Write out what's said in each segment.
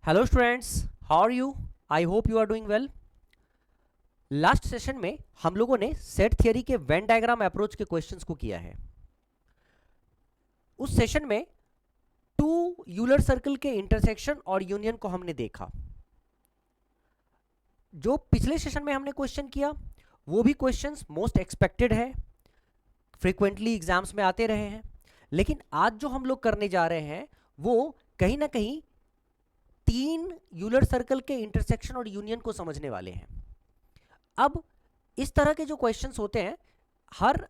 Hello students, how are you? I hope you are doing well. Last session में हम लोगों ने set theory के वेन डायग्राम अप्रोच के क्वेश्चंस को किया है। उस सेशन में टू यूलर सर्कल के इंटरसेक्शन और यूनियन को हमने देखा। जो पिछले सेशन में हमने क्वेश्चन किया वो भी क्वेश्चंस मोस्ट एक्सपेक्टेड है, फ्रीक्वेंटली एग्जाम्स में आते रहे हैं। लेकिन आज जो हम लोग करने जा रहे हैं वो कहीं ना कहीं तीन यूलर सर्कल के इंटरसेक्शन और यूनियन को समझने वाले हैं। अब इस तरह के जो क्वेश्चंस होते हैं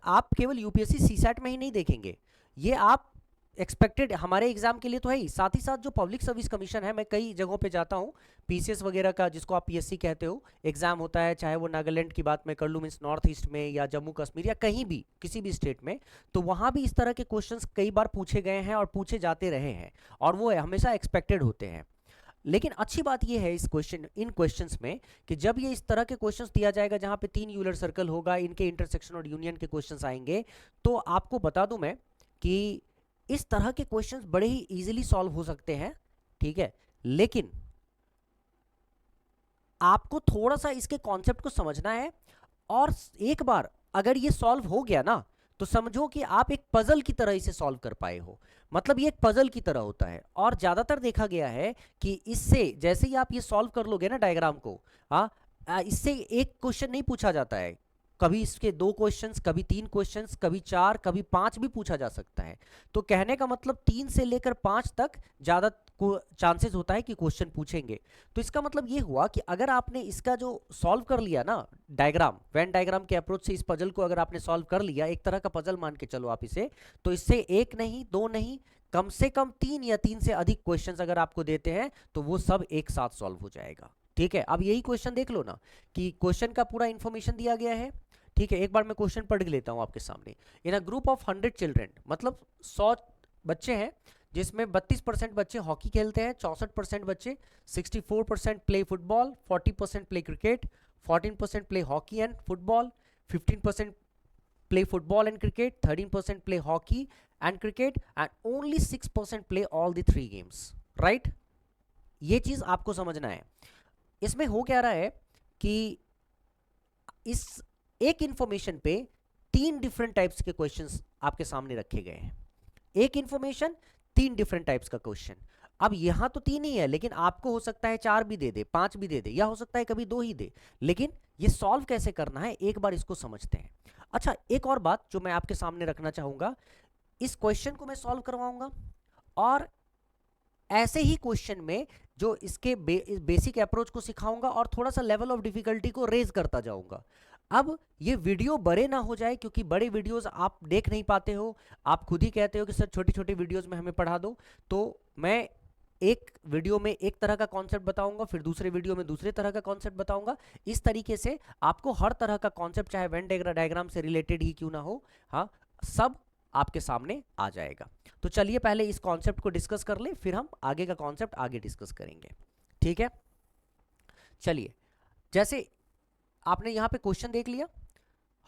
आप केवल यूपीएससी सीसैट में ही नहीं देखेंगे, ये आप एक्सपेक्टेड हमारे एग्जाम के लिए तो है ही, साथ ही साथ जो पब्लिक सर्विस कमीशन है, मैं कई जगहों पे जाता हूँ, पीसीएस वगैरह का जिसको आप पीएससी कहते हो एग्जाम होता है, चाहे वो नागालैंड की बात मैं कर लूँ, मीन्स नॉर्थ ईस्ट में या जम्मू कश्मीर या कहीं भी किसी भी स्टेट में, तो वहाँ भी इस तरह के क्वेश्चंस कई बार पूछे गए हैं और पूछे जाते रहे हैं और वो हमेशा एक्सपेक्टेड होते हैं। लेकिन अच्छी बात यह है इन क्वेश्चंस में कि जब ये इस तरह के क्वेश्चंस दिया जाएगा जहां पे तीन यूलर सर्कल होगा, इनके इंटरसेक्शन और यूनियन के क्वेश्चंस आएंगे, तो आपको बता दूं मैं कि इस तरह के क्वेश्चंस बड़े ही इजीली सॉल्व हो सकते हैं, ठीक है। लेकिन आपको थोड़ा सा इसके कॉन्सेप्ट को समझना है, और एक बार अगर ये सॉल्व हो गया ना तो समझो कि आप एक पजल की तरह इसे सॉल्व कर पाए हो। मतलब ये एक पजल की तरह होता है और ज्यादातर देखा गया है कि इससे जैसे ही आप ये सॉल्व कर लोगे ना डायग्राम को, इससे एक क्वेश्चन नहीं पूछा जाता है, कभी इसके दो क्वेश्चंस, कभी तीन क्वेश्चंस, कभी चार, कभी पांच भी पूछा जा सकता है। तो कहने का मतलब 3 से लेकर 5 तक ज्यादा चांसेस होता है कि क्वेश्चन पूछेंगे। तो इसका मतलब ये हुआ कि अगर आपने इसका जो सॉल्व कर लिया ना डायग्राम, वेन डायग्राम के अप्रोच से इस पजल को अगर आपने सॉल्व कर लिया, एक तरह का पजल मान के चलो आप इसे, तो इससे एक नहीं, दो नहीं, कम से कम 3 या 3 से अधिक क्वेश्चंस अगर आपको देते हैं तो वो सब एक साथ सॉल्व हो जाएगा। ठीक है, अब यही क्वेश्चन देख लो ना कि क्वेश्चन का पूरा इंफॉर्मेशन दिया गया है। ठीक है, एक बार मैं क्वेश्चन पढ़ के लेता हूं आपके सामने। इन अ ग्रुप ऑफ 100 चिल्ड्रेन, मतलब 100 बच्चे हैं जिसमें 32% बच्चे हॉकी खेलते हैं, 64% बच्चे, 64% play football, 40% play cricket, 14% play hockey and football, 15% play football and cricket, 13% play hockey and cricket, and only 6% play all the three games, right? ये चीज आपको समझना है। इसमें हो क्या रहा है कि इस एक इंफॉर्मेशन पे 3 डिफरेंट टाइप्स के क्वेश्चंस आपके सामने रखे गए हैं। एक इंफॉर्मेशन, 3 डिफरेंट टाइप्स का क्वेश्चन। अब यहां तो 3 ही है, लेकिन आपको हो सकता है 4 भी दे दे, 5 भी दे दे, या हो सकता है कभी 2 ही दे। लेकिन ये सॉल्व कैसे करना है एक बार इसको समझते हैं। अच्छा, एक और बात जो मैं आपके सामने रखना चाहूंगा, इस क्वेश्चन को मैं सॉल्व करवाऊंगा और ऐसे ही क्वेश्चन में जो इसके बेसिक अप्रोच को सिखाऊंगा और थोड़ा सा लेवल ऑफ डिफिकल्टी को रेज करता जाऊंगा। अब ये वीडियो बड़े ना हो जाए, क्योंकि बड़े वीडियोस आप देख नहीं पाते हो, आप खुद ही कहते हो कि सर छोटी छोटी वीडियोस में हमें पढ़ा दो। तो मैं एक वीडियो में एक तरह का कॉन्सेप्ट बताऊंगा, फिर दूसरे वीडियो में दूसरे तरह का कॉन्सेप्ट बताऊंगा। इस तरीके से आपको हर तरह का कॉन्सेप्ट, चाहे वेन डायग्राम से रिलेटेड ही क्यों ना हो, हाँ, सब आपके सामने आ जाएगा। तो चलिए पहले इस कॉन्सेप्ट को डिस्कस कर ले, फिर हम आगे का कॉन्सेप्ट आगे डिस्कस करेंगे। ठीक है, चलिए, जैसे आपने यहां पे क्वेश्चन देख लिया,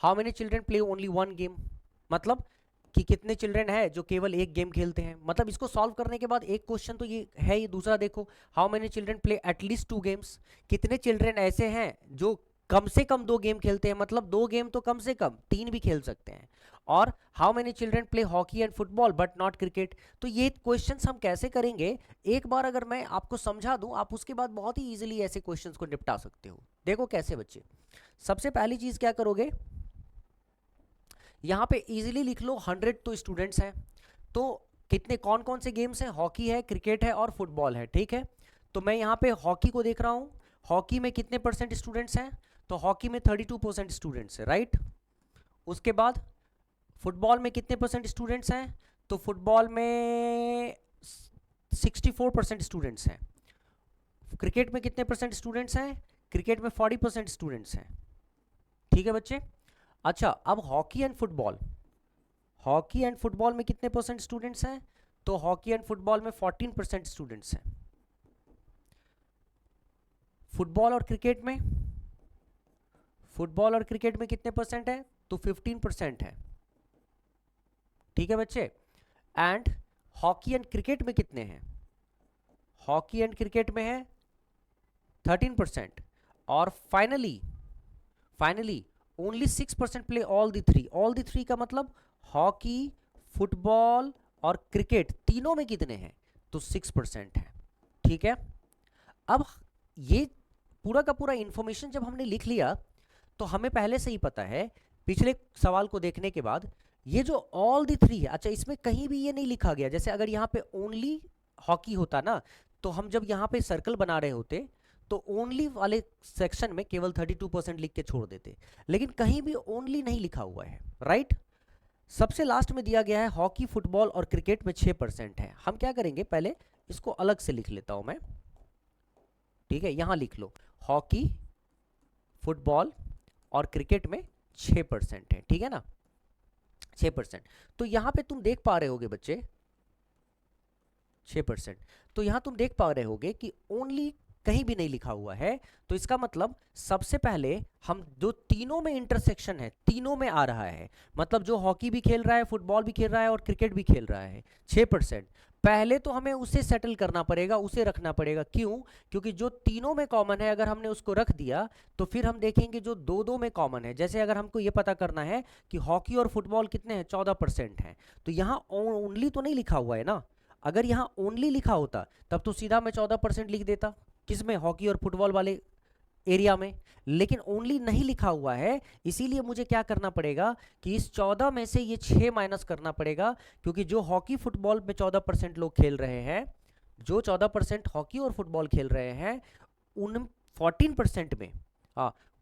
how many children play only one game, मतलब कि कितने चिल्ड्रन है जो केवल एक गेम खेलते हैं। मतलब इसको सॉल्व करने के बाद एक क्वेश्चन तो ये है, ये दूसरा देखो, how many children play at least 2 games, कितने चिल्ड्रन ऐसे हैं जो कम से कम 2 गेम खेलते हैं, मतलब 2 गेम तो कम से कम 3 भी खेल सकते हैं। और how many children play hockey and football but not cricket. तो ये क्वेश्चंस हम कैसे करेंगे, एक बार अगर मैं आपको समझा दूं, आप उसके बाद बहुत ही इजीली ऐसे क्वेश्चंस को निपटा सकते हो। देखो कैसे बच्चे, सबसे पहली चीज क्या करोगे, यहां पे इजीली लिख लो 100 तो स्टूडेंट्स हैं, तो कितने कौन कौन से गेम्स हैं, हॉकी है, क्रिकेट है और फुटबॉल है। ठीक है, तो मैं यहां पे हॉकी को देख रहा हूं, हॉकी में कितने परसेंट स्टूडेंट्स हैं, तो हॉकी में 32% स्टूडेंट्स है, राइट। उसके बाद फुटबॉल में कितने परसेंट स्टूडेंट्स हैं, तो फुटबॉल में 64% स्टूडेंट्स हैं। क्रिकेट में कितने परसेंट स्टूडेंट्स हैं, क्रिकेट में 40% स्टूडेंट्स हैं। ठीक है बच्चे। अच्छा, अब hockey and football, hockey and football में कितने परसेंट स्टूडेंट्स हैं, तो हॉकी एंड फुटबॉल में 14% स्टूडेंट्स हैं। फुटबॉल और क्रिकेट में, फुटबॉल और क्रिकेट में कितने परसेंट है, तो 15% है। ठीक है बच्चे। एंड हॉकी एंड क्रिकेट में कितने हैं, हॉकी एंड क्रिकेट में है 13%, और finally only 6% play all the three का मतलब हॉकी, फुटबॉल और क्रिकेट तीनों में कितने हैं, तो 6% है। ठीक है, अब ये पूरा का पूरा इंफॉर्मेशन जब हमने लिख लिया तो हमें पहले से ही पता है पिछले सवाल को देखने के बाद ये जो ऑल द थ्री है, अच्छा इसमें कहीं भी ये नहीं लिखा गया, जैसे अगर यहाँ पे ओनली हॉकी होता ना तो हम जब यहाँ पे सर्कल बना रहे होते तो ओनली वाले सेक्शन में केवल 32% लिख के छोड़ देते, लेकिन कहीं भी ओनली नहीं लिखा हुआ है, राइट। सबसे लास्ट में दिया गया है हॉकी, फुटबॉल और क्रिकेट में 6% है। हम क्या करेंगे, पहले इसको अलग से लिख लेता हूं मैं, ठीक है, यहां लिख लो हॉकी, फुटबॉल और क्रिकेट में 6% है, ठीक है ना, 6%। तो यहां पे तुम देख पा रहे होगे बच्चे 6%, तो यहां तुम देख पा रहे होगे कि ओनली कहीं भी नहीं लिखा हुआ है, तो इसका मतलब सबसे पहले हम जो तीनों में इंटरसेक्शन है, तीनों में आ रहा है, मतलब जो हॉकी भी खेल रहा है, फुटबॉल भी खेल रहा है और क्रिकेट भी खेल रहा है, 6%, पहले तो हमें उसे सेटल करना पड़ेगा, उसे रखना पड़ेगा। क्यों? क्योंकि जो तीनों में कॉमन है अगर हमने उसको रख दिया तो फिर हम देखेंगे जो दो दो में कॉमन है, जैसे अगर हमको ये पता करना है कि हॉकी और फुटबॉल कितने हैं, 14% है, तो यहाँ ओनली तो नहीं लिखा हुआ है ना, अगर यहाँ ओनली लिखा होता तब तो सीधा मैं 14% लिख देता, किसमें, हॉकी और फुटबॉल वाले एरिया में, लेकिन ओनली नहीं लिखा हुआ है, इसीलिए मुझे क्या करना पड़ेगा कि इस 14 में से ये 6 माइनस करना पड़ेगा, क्योंकि जो हॉकी फुटबॉल में 14% लोग खेल रहे हैं, जो 14% हॉकी और फुटबॉल खेल रहे हैं, उन 14% में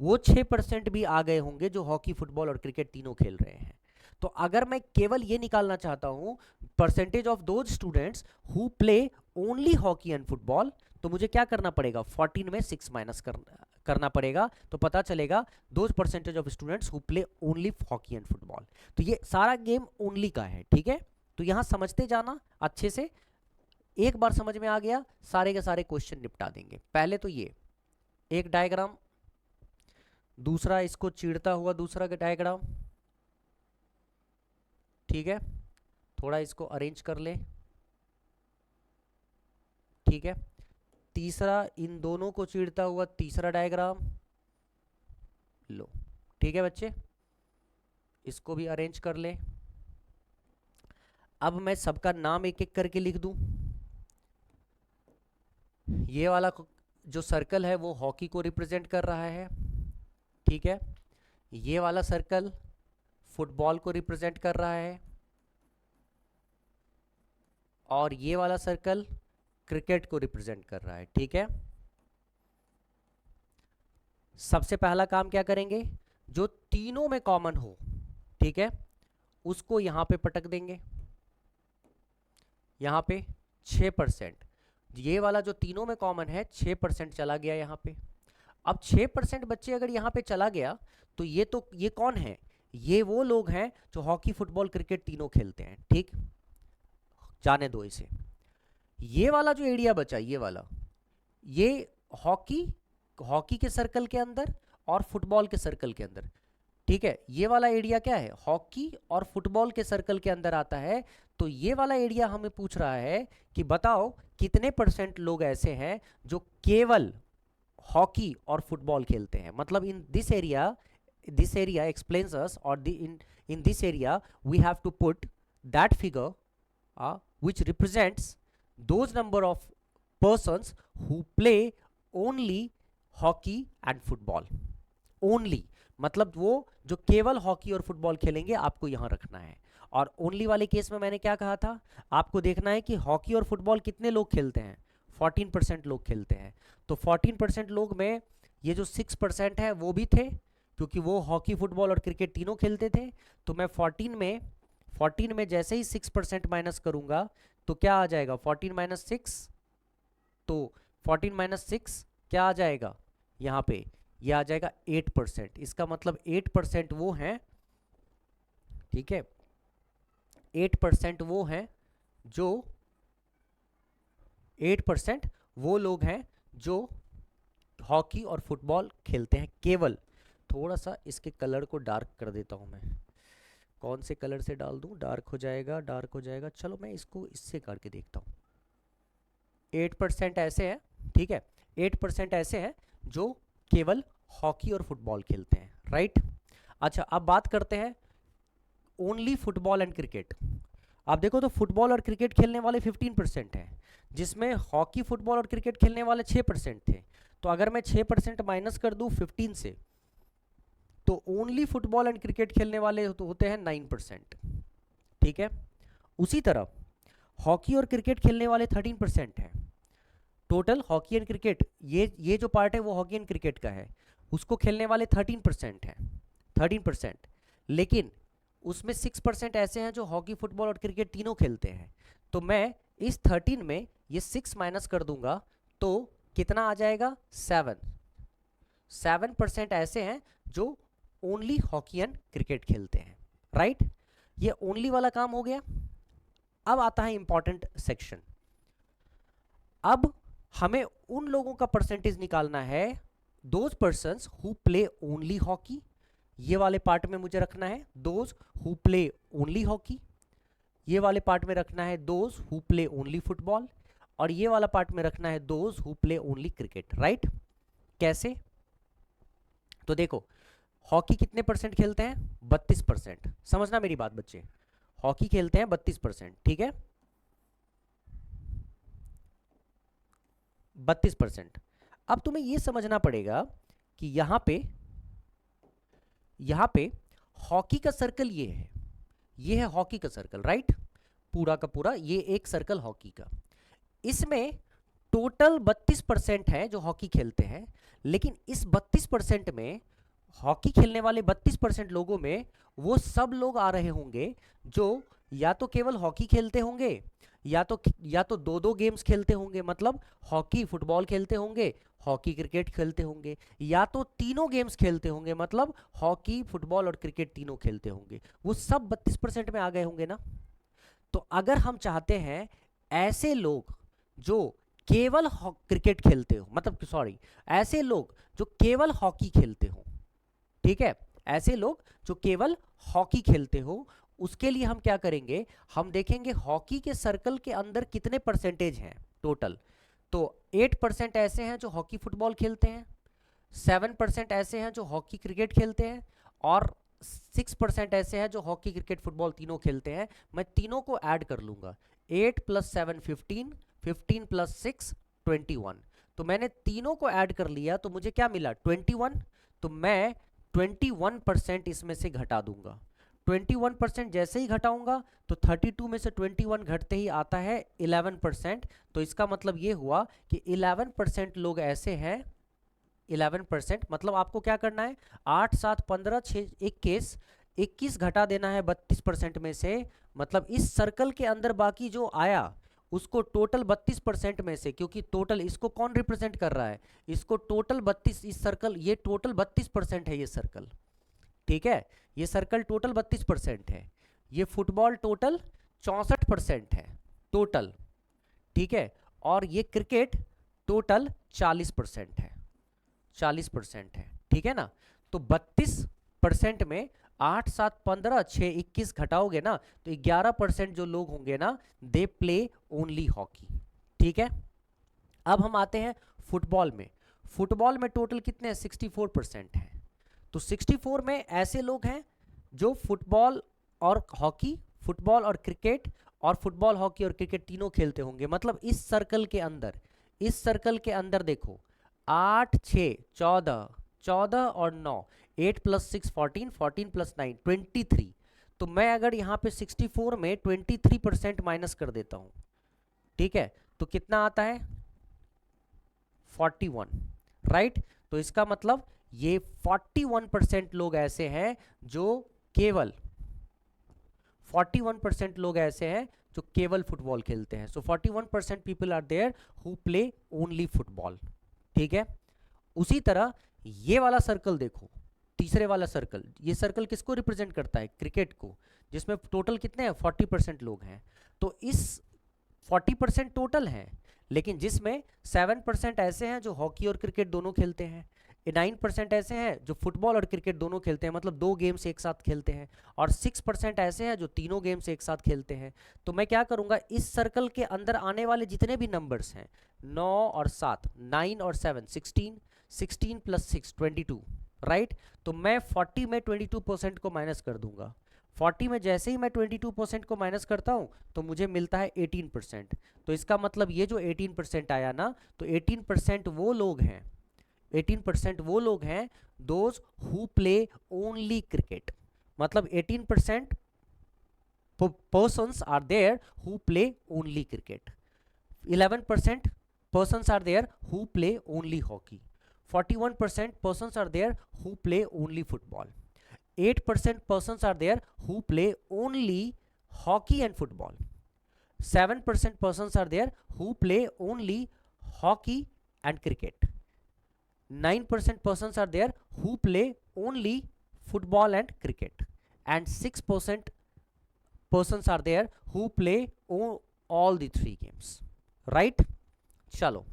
वो 6% भी आ गए होंगे जो हॉकी, फुटबॉल और क्रिकेट तीनों खेल रहे हैं। तो अगर मैं केवल ये निकालना चाहता हूं percentage of those students who play only hockey and football, तो मुझे क्या करना पड़ेगा, 14 में 6 माइनस करना पड़ेगा, तो पता चलेगा those percentage of students who play only hockey and football. तो ये सारा गेम ओनली का है, ठीक है, तो यहां समझते जाना अच्छे से, एक बार समझ में आ गया सारे के सारे क्वेश्चन निपटा देंगे। पहले तो ये एक डायग्राम, दूसरा इसको चीरता हुआ दूसरा डायग्राम, ठीक है, थोड़ा इसको अरेंज कर ले, ठीक है, तीसरा इन दोनों को चीरता हुआ तीसरा डायग्राम लो, ठीक है बच्चे, इसको भी अरेंज कर ले। अब मैं सबका नाम एक एक करके लिख दूं। ये वाला जो सर्कल है वो हॉकी को रिप्रेजेंट कर रहा है, ठीक है, ये वाला सर्कल फुटबॉल को रिप्रेजेंट कर रहा है, और ये वाला सर्कल क्रिकेट को रिप्रेजेंट कर रहा है, ठीक है। सबसे पहला काम क्या करेंगे, जो तीनों में कॉमन हो, ठीक है, उसको यहां पे पटक देंगे, यहां पे 6%, ये वाला जो तीनों में कॉमन है 6% चला गया यहां पे। अब 6% बच्चे अगर यहां पे चला गया तो ये कौन है, ये वो लोग हैं जो हॉकी, फुटबॉल, क्रिकेट तीनों खेलते हैं, ठीक, जाने दो इसे। ये वाला जो एरिया बचा, ये वाला, ये हॉकी के सर्कल के अंदर और फुटबॉल के सर्कल के अंदर, ठीक है, ये वाला एरिया क्या है, हॉकी और फुटबॉल के सर्कल के अंदर आता है। तो ये वाला एरिया हमें पूछ रहा है कि बताओ कितने परसेंट लोग ऐसे हैं जो केवल हॉकी और फुटबॉल खेलते हैं, मतलब in this area explains us, or in this area we have to put that figure which represents those number of persons who play only hockey and football, only मतलब वो जो केवल हॉकी और football खेलेंगे आपको यहां रखना है। और ओनली वाले केस में मैंने क्या कहा था, आपको देखना है कि हॉकी और फुटबॉल कितने लोग खेलते हैं, 14% लोग खेलते हैं। तो 14% लोग में ये जो 6% है वो भी थे, क्योंकि वो हॉकी, फुटबॉल और क्रिकेट तीनों खेलते थे। तो मैं 14 में जैसे ही 6% माइनस करूंगा तो क्या आ जाएगा, 14 माइनस 6, तो 14 माइनस 6 क्या आ जाएगा यहाँ पे, ये आ जाएगा 8%। इसका मतलब 8% वो हैं, ठीक है, 8% वो हैं जो 8% वो लोग हैं जो हॉकी और फुटबॉल खेलते हैं केवल। थोड़ा सा इसके कलर को डार्क कर देता हूं मैं, कौन से कलर से डाल दूं, डार्क हो जाएगा, डार्क हो जाएगा, चलो मैं इसको इससे करके देखता हूं, 8% ऐसे हैं, ठीक है, 8% ऐसे हैं जो केवल हॉकी और फुटबॉल खेलते हैं, राइट। अच्छा, अब बात करते हैं ओनली फुटबॉल एंड क्रिकेट। आप देखो तो फुटबॉल और क्रिकेट खेलने वाले 15% हैं, जिसमें हॉकी, फुटबॉल और क्रिकेट खेलने वाले 6% थे। तो अगर मैं 6% माइनस कर दूं 15 से, तो ओनली फुटबॉल एंड क्रिकेट खेलने वाले तो होते हैं 9%, ठीक है। उसी तरह हॉकी और क्रिकेट खेलने वाले 13% हैं। टोटल हॉकी एंड क्रिकेट, ये जो पार्ट है वो हॉकी एंड क्रिकेट का है, उसको खेलने वाले 13% हैं, 13%। लेकिन उसमें 6% ऐसे हैं जो हॉकी, फुटबॉल और क्रिकेट तीनों खेलते हैं। तो मैं इस 13 में ये 6 माइनस कर दूंगा तो कितना आ जाएगा, 7% ऐसे हैं जो ओनली हॉकी एंड क्रिकेट खेलते हैं, राइट। ये ओनली वाला काम हो गया। अब आता है इंपॉर्टेंट सेक्शन। अब हमें उन लोगों का परसेंटेज निकालना है, those persons who play only hockey, ये वाले पार्ट में मुझे रखना है those who play only hockey, ये वाले पार्ट में रखना है those who play only football, और ये वाला पार्ट में रखना है those who play only cricket, right. कैसे? तो देखो, हॉकी कितने परसेंट खेलते हैं, 32%। समझना मेरी बात बच्चे, हॉकी खेलते हैं 32%, ठीक है, 32%। अब तुम्हें यह समझना पड़ेगा कि यहां पे हॉकी का सर्कल ये है हॉकी का सर्कल, राइट, पूरा का पूरा ये एक सर्कल हॉकी का। इसमें टोटल 32% है जो हॉकी खेलते हैं, लेकिन इस 32% में हॉकी खेलने वाले 32% लोगों में वो सब लोग आ रहे होंगे जो या तो केवल हॉकी खेलते होंगे, या तो दो गेम्स खेलते होंगे, मतलब हॉकी फुटबॉल खेलते होंगे, हॉकी क्रिकेट खेलते होंगे, या तो तीनों गेम्स खेलते होंगे, मतलब हॉकी, फुटबॉल और क्रिकेट तीनों खेलते होंगे। वो सब 32% में आ गए होंगे ना। तो अगर हम चाहते हैं ऐसे लोग जो केवल क्रिकेट खेलते हो, मतलब सॉरी, ऐसे लोग जो केवल हॉकी खेलते हो, ठीक है, ऐसे लोग जो केवल हॉकी खेलते हो, उसके लिए हम क्या करेंगे, हम देखेंगे हॉकी के सर्कल के अंदर कितने परसेंटेज हैं टोटल। तो 8% ऐसे हैं जो हॉकी फुटबॉल खेलते हैं, 7% ऐसे हैं जो हॉकी क्रिकेट खेलते हैं, और 6% ऐसे हैं जो हॉकी क्रिकेट फुटबॉल तीनों खेलते हैं। मैं तीनों को ऐड कर लूंगा, 8 + 7 15, 15 + 6 21। तो मैंने तीनों को ऐड कर लिया तो मुझे क्या मिला, 21। तो मैं 21% इसमें से घटा दूंगा। 21% जैसे ही घटाऊंगा तो 32 में से 21 घटते ही आता है 11%। तो इसका मतलब ये हुआ कि 11% लोग ऐसे हैं, 11%, मतलब आपको क्या करना है, 8 7 15 6 21 घटा देना है 32% में से। मतलब इस सर्कल के अंदर बाकी जो आया उसको टोटल 32% में से, क्योंकि टोटल इसको कौन रिप्रेजेंट कर रहा है, इसको टोटल 32, इस सर्कल ये टोटल 32% है ये सर्कल, ठीक है, ये सर्कल टोटल 32% है। ये फुटबॉल टोटल 64% है टोटल, ठीक है, और ये क्रिकेट टोटल 40% है, 40% है, ठीक है ना। तो 32% में 8 7 15 6 21 घटाओगे ना तो 11% जो लोग होंगे ना, दे प्ले ओनली हॉकी, ठीक है। अब हम आते हैं फुटबॉल में। फुटबॉल में टोटल कितने हैं, 64% है। तो 64 में ऐसे लोग हैं जो फुटबॉल और हॉकी, फुटबॉल और क्रिकेट, और फुटबॉल, हॉकी और क्रिकेट तीनों खेलते होंगे। मतलब इस सर्कल के अंदर देखो, 8 6 14, 14 और 9, 8 + 6 14, 14 + 9 23। तो मैं अगर यहाँ पे 64 में 23% माइनस कर देता हूँ, ठीक है, तो कितना आता है, 41, राइट। तो इसका मतलब ये 41% लोग ऐसे हैं जो केवल 41% लोग ऐसे हैं जो केवल फुटबॉल खेलते हैं। So 41% people are there who play only football, ठीक है। उसी तरह ये वाला सर्कल देखो, तीसरे वाला सर्कल, ये सर्कल किसको रिप्रेजेंट करता है, क्रिकेट को, जिसमें टोटल कितने हैं, 40% लोग हैं। तो इस 40% टोटल हैं, लेकिन जिसमें 7% ऐसे हैं जो हॉकी और क्रिकेट दोनों खेलते हैं, 9% ऐसे हैं जो फुटबॉल और क्रिकेट दोनों खेलते हैं, मतलब 2 गेम्स एक साथ खेलते हैं, और 6% ऐसे हैं जो तीनों गेम्स एक साथ खेलते हैं। तो मैं क्या करूंगा, इस सर्कल के अंदर आने वाले जितने भी नंबर्स हैं 9 और 7, 9 और 7 16, 16 + 6 22, राइट। तो मैं 40 में 22% को माइनस कर दूंगा। 40 में जैसे ही मैं 22% को माइनस करता हूं तो मुझे मिलता है 18%। तो इसका मतलब ये जो 18% आया ना, तो 18% वो लोग हैं, 18% वो लोग हैं those who play only cricket. मतलब 18% persons are there who play only cricket, 11% persons are there who play only hockey, 41% persons are there who play only football, 8% persons are there who play only hockey and football, 7% persons are there who play only hockey and cricket, 9% persons are there who play only football and cricket, and 6% persons are there who play all the 3 games, right? चलो,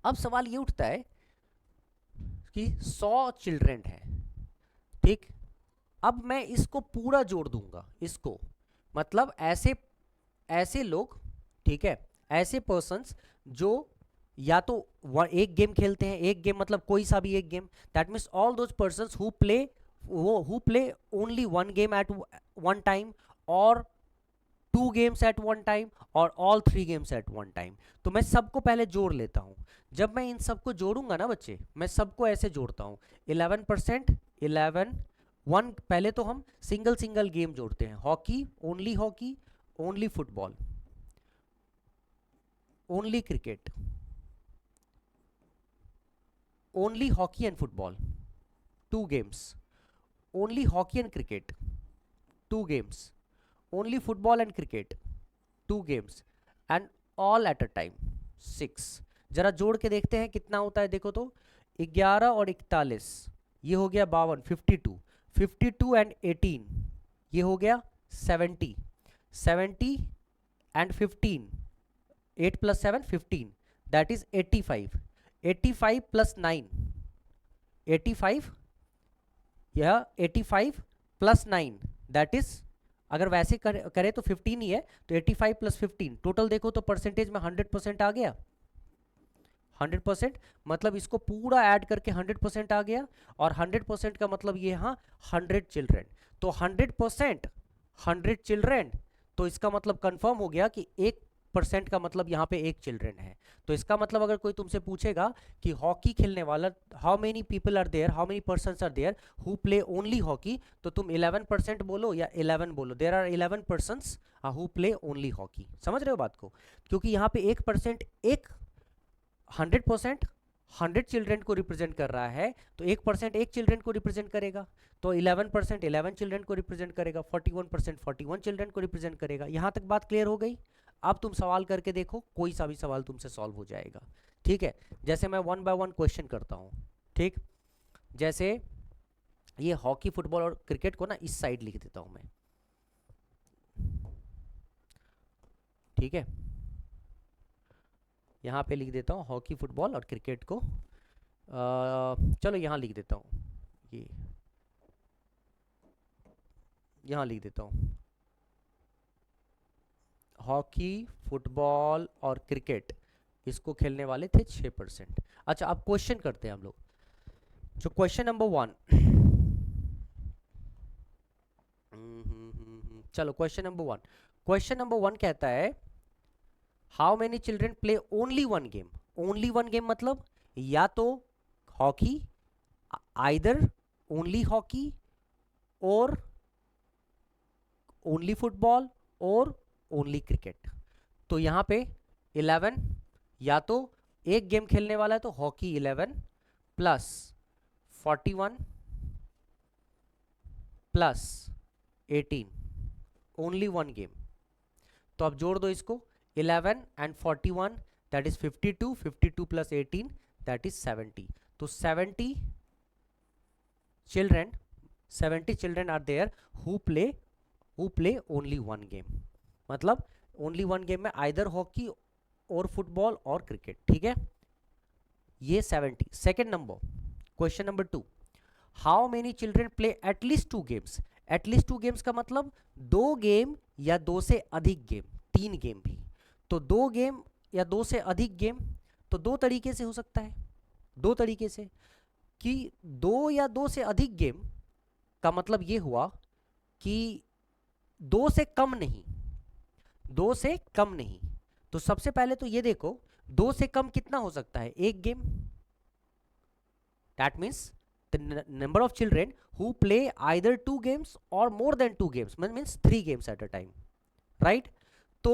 अब सवाल ये उठता है कि 100 children है, ठीक। अब मैं इसको पूरा जोड़ दूंगा, इसको मतलब ऐसे ऐसे लोग, ठीक है, ऐसे पर्सन्स जो या तो एक गेम खेलते हैं, एक गेम मतलब कोई सा भी एक game, that means all those persons who play only 1 game at 1 time, और 2 गेम्स एट 1 टाइम, और ऑल 3 गेम्स एट 1 टाइम। तो मैं सबको पहले जोड़ लेता हूं। जब मैं इन सबको जोड़ूंगा ना बच्चे, मैं सबको ऐसे जोड़ता हूं, 11%, 11, 1, पहले तो हम सिंगल सिंगल गेम जोड़ते हैं, hockey, only football, only cricket, only hockey and football 2 games, only hockey and cricket 2 games, only football and cricket 2 games, and all at a time 6। जरा जोड़ के देखते हैं कितना होता है, देखो तो 11 और 41 ये हो गया 52, 52, 52 एंड 18 ये हो गया 70, 70 एंड 15, 8 + 7 15, दैट इज 85, 85 + 9 85, यह 85 + 9 दैट इज, अगर वैसे करें तो 15 ही है, तो 85 + 15 टोटल देखो तो परसेंटेज में 100% आ गया, 100%, मतलब इसको पूरा ऐड करके 100% आ गया, और 100% का मतलब ये, हाँ 100 चिल्ड्रन, तो 100%, 100 चिल्ड्रन, तो इसका मतलब कंफर्म हो गया कि 1% का मतलब यहाँ पे 1 चिल्ड्रन है। तो इसका मतलब अगर कोई तुमसे पूछेगा कि हॉकी खेलने वाला, how many people are there, how many persons are there who play only hockey, तो तुम 11% बोलो या 11 बोलो, there are 11 persons who play only hockey. समझ रहे हो बात को? क्योंकि यहाँ पे 1% 100% 100 चिल्ड्रन को रिप्रेजेंट कर रहा है, तो 1% 1 चिल्ड्रन को रिप्रेजेंट करेगा, तो 11% 11 चिल्ड्रन को रिप्रेजेंट करेगा, 41% 41 चिल्ड्रन को रिप्रेजेंट करेगा। यहाँ तक बात क्लियर हो गई? अब तुम सवाल करके देखो, कोई सा भी सवाल तुमसे सॉल्व हो जाएगा, ठीक है। जैसे मैं 1 बाय 1 क्वेश्चन करता हूँ, ठीक। जैसे ये हॉकी, फुटबॉल और क्रिकेट को ना इस साइड लिख देता हूँ मैं, ठीक है, यहाँ पे लिख देता हूँ हॉकी, फुटबॉल और क्रिकेट को, चलो यहाँ लिख देता हूँ, ये यहाँ लिख देता हूँ, हॉकी, फुटबॉल और क्रिकेट इसको खेलने वाले थे 6%। अच्छा, अब क्वेश्चन करते हैं हम लोग, जो क्वेश्चन नंबर 1, चलो क्वेश्चन नंबर 1 कहता है, how many children play only 1 game. Only 1 game मतलब या तो हॉकी, आइदर ओनली हॉकी और ओनली फुटबॉल और ओनली क्रिकेट। तो यहाँ पे 11, या तो एक गेम खेलने वाला है तो hockey 11 plus 41 plus 18, only 1 game. तो अब जोड़ दो इसको, 11 and 41 that is 52, 52 plus 18 that is 70। तो 70 children are there who play only 1 game, मतलब ओनली 1 गेम में आइदर हॉकी और फुटबॉल और क्रिकेट, ठीक है। ये 70। Second number, question number 2, how many children play at least 2 games. At least 2 games का मतलब 2 गेम या 2 से अधिक गेम, 3 गेम भी। तो 2 गेम या 2 से अधिक गेम, तो 2 तरीके से हो सकता है, 2 तरीके से, कि 2 या 2 से अधिक गेम का मतलब ये हुआ कि 2 से कम नहीं, 2 से कम नहीं। तो सबसे पहले तो ये देखो 2 से कम कितना हो सकता है, 1 game. That means the number of children who play either 2 games or more than 2 games means 3 games at a time, right? तो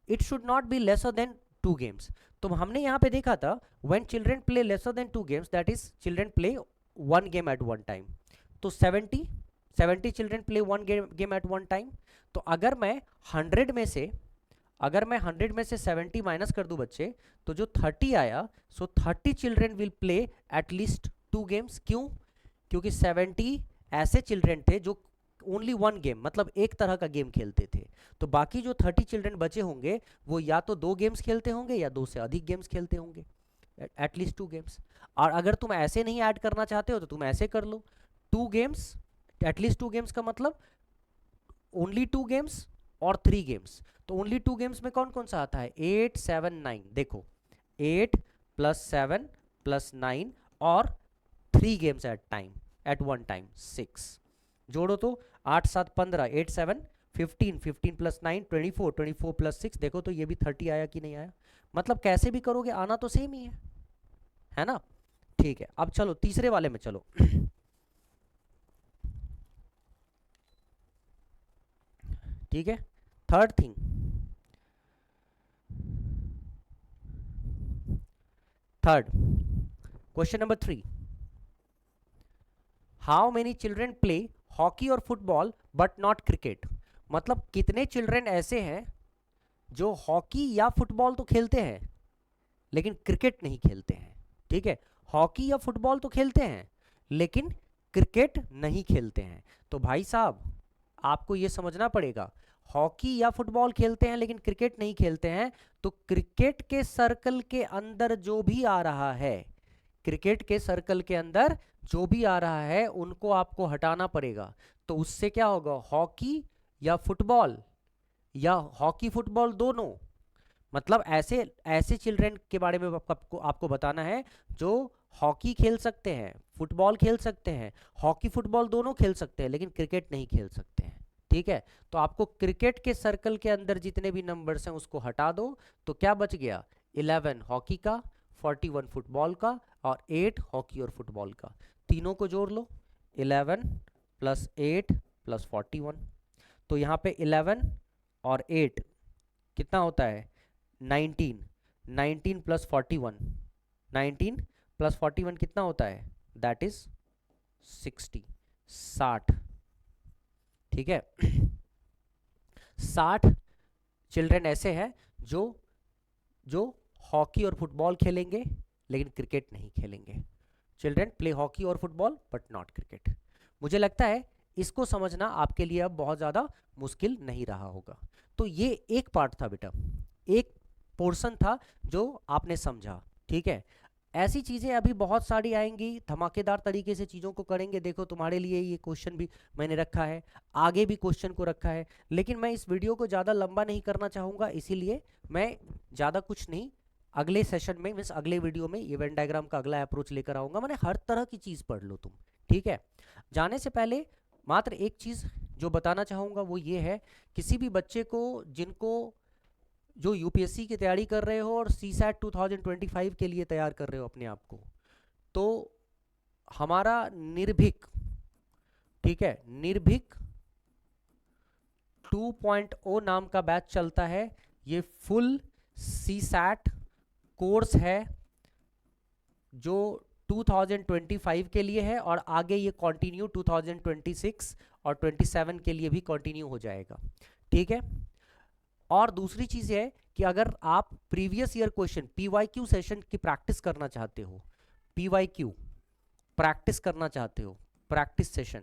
it should not be lesser than 2 games। तो हमने यहाँ पे देखा था when children play lesser than 2 games that is children play 1 game at one time। तो 70 children play 1 game at one time। तो अगर मैं 100 में से 70 माइनस कर दूं बच्चे, तो जो 30 आया, सो 30 children will play at least 2 games. क्यों? क्योंकि 70 ऐसे चिल्ड्रेन थे जो ओनली 1 गेम मतलब एक तरह का गेम खेलते थे। तो बाकी जो 30 चिल्ड्रेन बचे होंगे वो या तो 2 गेम्स खेलते होंगे या 2 से अधिक गेम्स खेलते होंगे, एटलीस्ट 2 गेम्स। और अगर तुम ऐसे नहीं ऐड करना चाहते हो तो तुम ऐसे कर लो, 2 गेम्स, एटलीस्ट 2 गेम्स का मतलब ओनली 2 गेम्स और 3 गेम्स। तो ओनली 2 गेम्स में कौन कौन सा आता है, 8 7 9। देखो 8 + 7 + 9 और 3 गेम्स एट वन टाइम 6। जोड़ो तो 8 7 15, 8 7 15, 15 + 9 24, 24 + 6। देखो तो ये भी 30 आया कि नहीं आया। मतलब कैसे भी करोगे आना तो सेम ही है ना। ठीक है, अब चलो तीसरे वाले में चलो। ठीक है, third thing, third question number 3, how many children play hockey और फुटबॉल बट नॉट क्रिकेट। मतलब कितने चिल्ड्रेन ऐसे हैं जो हॉकी या फुटबॉल तो खेलते हैं लेकिन क्रिकेट नहीं खेलते हैं। ठीक है, हॉकी या फुटबॉल तो खेलते हैं लेकिन क्रिकेट नहीं खेलते हैं। तो भाई साहब आपको ये समझना पड़ेगा, हॉकी या फुटबॉल खेलते हैं लेकिन क्रिकेट नहीं खेलते हैं, तो क्रिकेट के सर्कल के अंदर जो भी आ रहा है, क्रिकेट के सर्कल के अंदर जो भी आ रहा है उनको आपको हटाना पड़ेगा। तो उससे क्या होगा, हॉकी या फुटबॉल या हॉकी फुटबॉल दोनों, मतलब ऐसे ऐसे चिल्ड्रेन के बारे में आपको बताना है जो हॉकी खेल सकते हैं, फुटबॉल खेल सकते हैं, हॉकी फुटबॉल दोनों खेल सकते हैं लेकिन क्रिकेट नहीं खेल सकते हैं। ठीक है, तो आपको क्रिकेट के सर्कल के अंदर जितने भी नंबर्स हैं उसको हटा दो। तो क्या बच गया, 11 हॉकी का, 41 फुटबॉल का और 8 हॉकी और फुटबॉल का। तीनों को जोड़ लो, 11 + 8 + 41। तो यहाँ पे 11 और 8 कितना होता है, 19। 19 + 41, 19 + 41 कितना होता है, दैट इज 60, 60। ठीक है, 60 चिल्ड्रन ऐसे हैं जो हॉकी और फुटबॉल खेलेंगे लेकिन क्रिकेट नहीं खेलेंगे। चिल्ड्रन प्ले हॉकी और फुटबॉल बट नॉट क्रिकेट। मुझे लगता है इसको समझना आपके लिए अब बहुत ज़्यादा मुश्किल नहीं रहा होगा। तो ये एक पार्ट था बेटा, एक पोर्शन था जो आपने समझा। ठीक है, ऐसी चीज़ें अभी बहुत सारी आएंगी, धमाकेदार तरीके से चीज़ों को करेंगे। देखो तुम्हारे लिए ये क्वेश्चन भी मैंने रखा है, आगे भी क्वेश्चन को रखा है, लेकिन मैं इस वीडियो को ज़्यादा लंबा नहीं करना चाहूँगा, इसीलिए मैं ज़्यादा कुछ नहीं, अगले सेशन में मीन्स अगले वीडियो में इवेंट डायग्राम का अगला अप्रोच लेकर आऊँगा। मैंने हर तरह की चीज़ पढ़ लो तुम। ठीक है, जाने से पहले मात्र एक चीज़ जो बताना चाहूँगा वो ये है, किसी भी बच्चे को जिनको जो यूपीएससी की तैयारी कर रहे हो और सीसैट 2025 के लिए तैयार कर रहे हो अपने आप को, तो हमारा निर्भीक, ठीक है, निर्भीक 2.0 नाम का बैच चलता है। ये फुल सीसैट कोर्स है जो 2025 के लिए है और आगे ये कंटिन्यू 2026 और 27 के लिए भी कंटिन्यू हो जाएगा। ठीक है, और दूसरी चीज़ है कि अगर आप previous year question PYQ session की प्रैक्टिस करना चाहते हो, पीवाईक्यू प्रैक्टिस करना चाहते हो, प्रैक्टिस सेशन,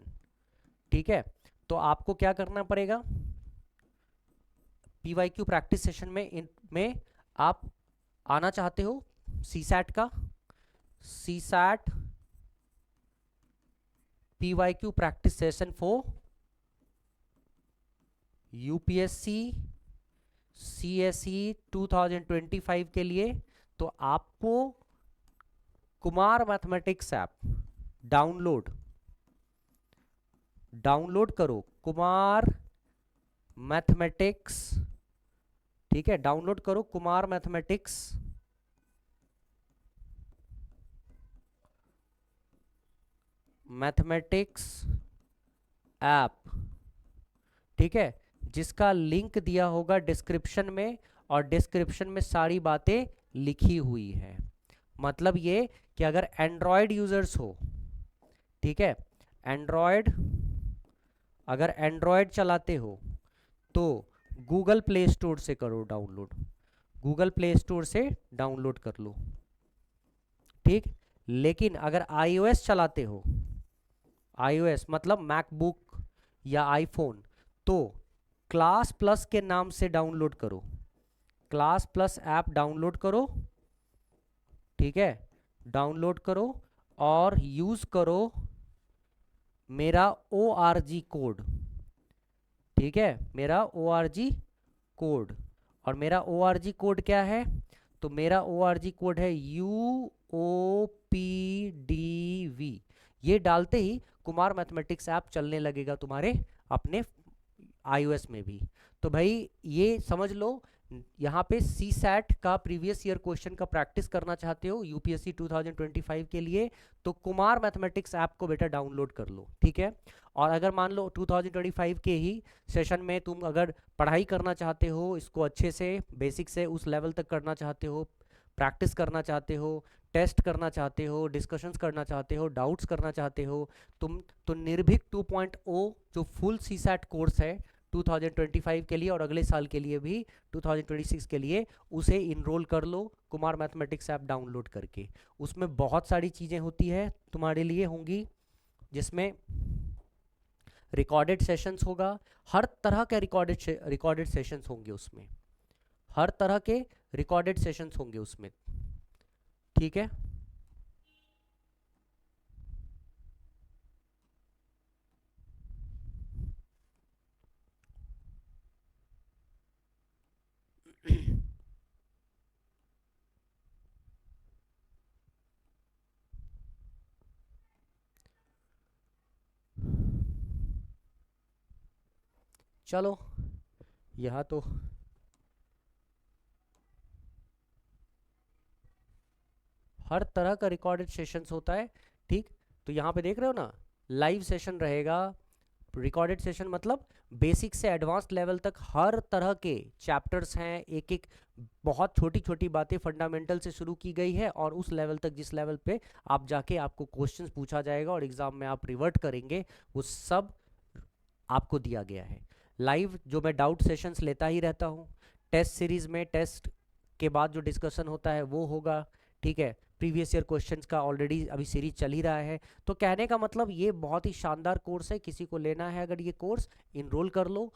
ठीक है, तो आपको क्या करना पड़ेगा, पीवाईक्यू प्रैक्टिस सेशन में आप आना चाहते हो सीसैट का, CSAT PYQ practice session for UPSC CSE 2025 के लिए। तो आपको कुमार मैथमेटिक्स ऐप डाउनलोड करो, कुमार मैथमेटिक्स, ठीक है, डाउनलोड करो कुमार मैथमेटिक्स ऐप, ठीक है, जिसका लिंक दिया होगा डिस्क्रिप्शन में, और डिस्क्रिप्शन में सारी बातें लिखी हुई है। मतलब ये कि अगर एंड्रॉयड यूजर्स हो, ठीक है, अगर एंड्रॉयड चलाते हो तो गूगल प्ले स्टोर से करो डाउनलोड, गूगल प्ले स्टोर से डाउनलोड कर लो, ठीक। लेकिन अगर iOS चलाते हो, iOS मतलब मैकबुक या आईफोन, तो क्लास प्लस के नाम से डाउनलोड करो, क्लास प्लस ऐप डाउनलोड करो, ठीक है, डाउनलोड करो और यूज करो मेरा ORG कोड, ठीक है, मेरा ORG कोड। और मेरा ORG कोड क्या है? तो मेरा ORG कोड है UOPDV। ये डालते ही कुमार मैथमेटिक्स ऐप चलने लगेगा तुम्हारे अपने iOS में भी। तो भाई ये समझ लो, यहाँ पे CSAT का प्रीवियस ईयर क्वेश्चन का प्रैक्टिस करना चाहते हो UPSC 2025 के लिए, तो कुमार मैथमेटिक्स ऐप को बेटा डाउनलोड कर लो, ठीक है। और अगर मान लो 2025 के ही सेशन में तुम अगर पढ़ाई करना चाहते हो, इसको अच्छे से बेसिक से उस लेवल तक करना चाहते हो, प्रैक्टिस करना चाहते हो, टेस्ट करना चाहते हो, डिस्कशंस करना चाहते हो, डाउट्स करना चाहते हो, तुम तो निर्भीक 2.0 जो फुल CSAT कोर्स है 2025 के लिए और अगले साल के लिए भी 2026 के लिए, उसे इनरोल कर लो कुमार मैथमेटिक्स ऐप डाउनलोड करके। उसमें बहुत सारी चीज़ें होती है तुम्हारे लिए होंगी, जिसमें रिकॉर्डेड सेशंस होगा, हर तरह के रिकॉर्डेड सेशंस होंगे उसमें, हर तरह के रिकॉर्डेड सेशंस होंगे उसमें, ठीक है। चलो, यहाँ तो हर तरह का रिकॉर्डेड सेशंस होता है, ठीक। तो यहाँ पे देख रहे हो ना, लाइव सेशन रहेगा, रिकॉर्डेड सेशन मतलब बेसिक से एडवांस लेवल तक हर तरह के चैप्टर्स हैं, एक एक बहुत छोटी छोटी बातें फंडामेंटल से शुरू की गई है, और उस लेवल तक जिस लेवल पे आप जाके आपको क्वेश्चंस पूछा जाएगा और एग्जाम में आप रिवर्ट करेंगे, वो सब आपको दिया गया है लाइव। जो मैं डाउट सेशंस लेता ही रहता हूँ, टेस्ट सीरीज में टेस्ट के बाद जो डिस्कशन होता है वो होगा, ठीक है। प्रीवियस ईयर क्वेश्चंस का ऑलरेडी अभी सीरीज चल ही रहा है। तो कहने का मतलब ये बहुत ही शानदार कोर्स है, किसी को लेना है अगर ये कोर्स, इनरोल कर लो,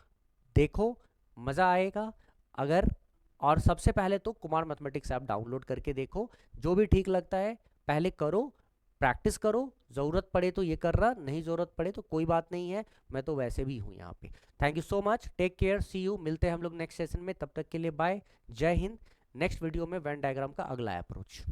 देखो मज़ा आएगा। अगर और सबसे पहले तो कुमार मैथमेटिक्स ऐप डाउनलोड करके देखो, जो भी ठीक लगता है पहले करो, प्रैक्टिस करो, ज़रूरत पड़े तो ये कर रहा, नहीं ज़रूरत पड़े तो कोई बात नहीं है, मैं तो वैसे भी हूँ यहाँ पे। Thank you so much, take care, see you, मिलते हैं हम लोग नेक्स्ट सेशन में, तब तक के लिए बाय, जय हिंद। नेक्स्ट वीडियो में वेन डायग्राम का अगला अप्रोच।